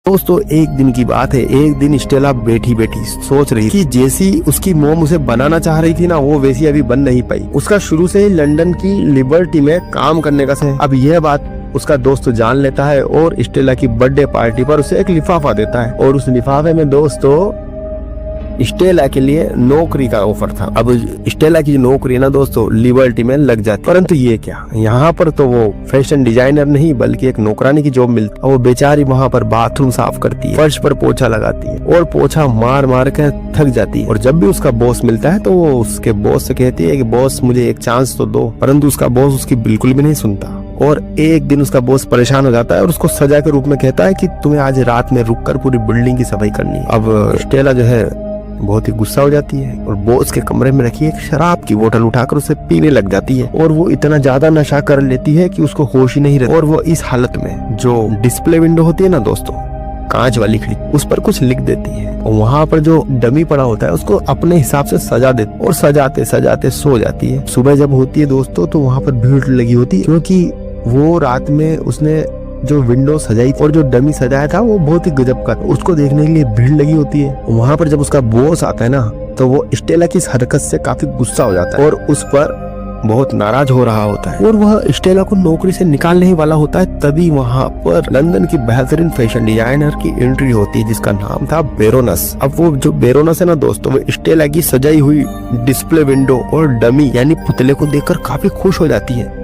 दोस्तों एक दिन की बात है, एक दिन स्टेला बैठी बैठी सोच रही कि जैसी उसकी मोम उसे बनाना चाह रही थी ना, वो वैसी अभी बन नहीं पाई। उसका शुरू से ही लंदन की लिबर्टी में काम करने का है। अब यह बात उसका दोस्त जान लेता है और स्टेला की बर्थडे पार्टी पर उसे एक लिफाफा देता है और उस लिफाफे में दोस्तों स्टेला के लिए नौकरी का ऑफर था। अब स्टेला की नौकरी ना दोस्तों लिबर्टी में लग जाती, परंतु ये क्या, यहाँ पर तो वो फैशन डिजाइनर नहीं बल्कि एक नौकरानी की जॉब मिलती है। वो बेचारी वहाँ पर बाथरूम साफ करती है, फर्श पर पोछा लगाती है और पोछा मार मार के थक जाती है। और जब भी उसका बॉस मिलता है तो वो उसके बॉस से कहती है कि बॉस मुझे एक चांस तो दो, परंतु उसका बॉस उसकी बिल्कुल भी नहीं सुनता। और एक दिन उसका बॉस परेशान हो जाता है और उसको सजा के रूप में कहता है कि तुम्हें आज रात में रुककर पूरी बिल्डिंग की सफाई करनी है। अब स्टेला जो है बहुत ही गुस्सा हो जाती है और बॉस के कमरे में रखी एक शराब की बोतल उठाकर उसे पीने लग जाती है और वो इतना ज्यादा नशा कर लेती है कि उसको होश ही नहीं रहता। और वो इस हालत में जो डिस्प्ले विंडो होती है ना दोस्तों, कांच वाली खिड़की, उस पर कुछ लिख देती है और वहाँ पर जो डमी पड़ा होता है उसको अपने हिसाब से सजा देती और सजाते सजाते सो जाती है। सुबह जब होती है दोस्तों तो वहाँ पर भीड़ लगी होती है, क्योंकि वो रात में उसने जो विंडो सजाई और जो डमी सजाया था वो बहुत ही गजब का, उसको देखने के लिए भीड़ लगी होती है। वहाँ पर जब उसका बॉस आता है ना तो वो स्टेला की इस हरकत से काफी गुस्सा हो जाता है और उस पर बहुत नाराज हो रहा होता है और वह स्टेला को नौकरी से निकालने ही वाला होता है। तभी वहाँ पर लंदन की बेहतरीन फैशन डिजाइनर की एंट्री होती है जिसका नाम था बेरोनस। अब वो जो बेरोनस है ना दोस्तों, वो स्टेला की सजाई हुई डिस्प्ले विंडो और डमी यानी पुतले को देखकर काफी खुश हो जाती है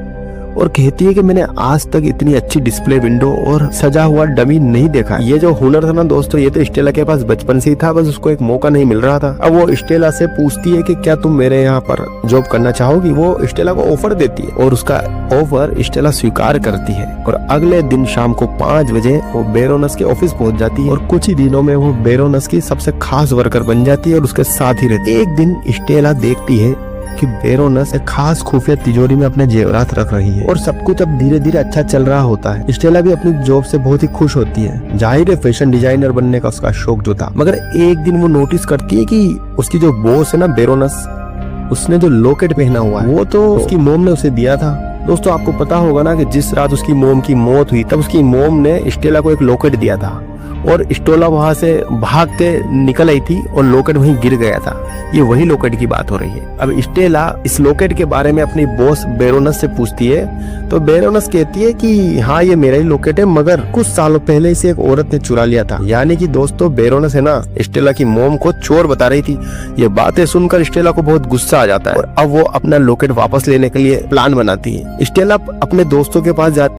और कहती है कि मैंने आज तक इतनी अच्छी डिस्प्ले विंडो और सजा हुआ डमी नहीं देखा। ये जो हुनर था ना दोस्तों, ये तो स्टेला के पास बचपन से ही था, बस उसको एक मौका नहीं मिल रहा था। अब वो स्टेला से पूछती है कि क्या तुम मेरे यहाँ पर जॉब करना चाहोगी। वो स्टेला को ऑफर देती है और उसका ऑफर स्टेला स्वीकार करती है और अगले दिन शाम को 5 बजे वो बेरोनस के ऑफिस पहुंच जाती है और कुछ ही दिनों में वो बेरोनस की सबसे खास वर्कर बन जाती है और उसके साथ ही रहती है। एक दिन स्टेला देखती है कि बेरोनस एक खास खुफिया तिजोरी में अपने जेवरात रख रही है और सब कुछ अब धीरे धीरे अच्छा चल रहा होता है। स्टेला भी अपनी जॉब से बहुत ही खुश होती है। जाहिर है फैशन डिजाइनर बनने का उसका शौक जो था, मगर एक दिन वो नोटिस करती है कि उसकी जो बॉस है ना बेरोनस, उसने जो लॉकेट पहना हुआ है वो तो उसकी मोम ने उसे दिया था। दोस्तों आपको पता होगा ना कि जिस रात उसकी मोम की मौत हुई तब उसकी मोम ने स्टेला को एक लॉकेट दिया था और स्टेला वहां से भाग के निकल आई थी और लॉकेट वहीं गिर गया था। ये वही लॉकेट की बात हो रही है। अब स्टेला इस लॉकेट के बारे में अपनी बॉस बेरोनस से पूछती है तो बेरोनस कहती है कि हाँ ये मेरा ही लॉकेट है, मगर कुछ सालों पहले इसे एक औरत ने चुरा लिया था। यानी कि दोस्तों बेरोनस है ना स्टेला की मोम को चोर बता रही थी। ये बातें सुनकर स्टेला को बहुत गुस्सा आ जाता है और अब वो अपना लॉकेट वापस लेने के लिए प्लान बनाती है। स्टेला अपने दोस्तों के पास जाती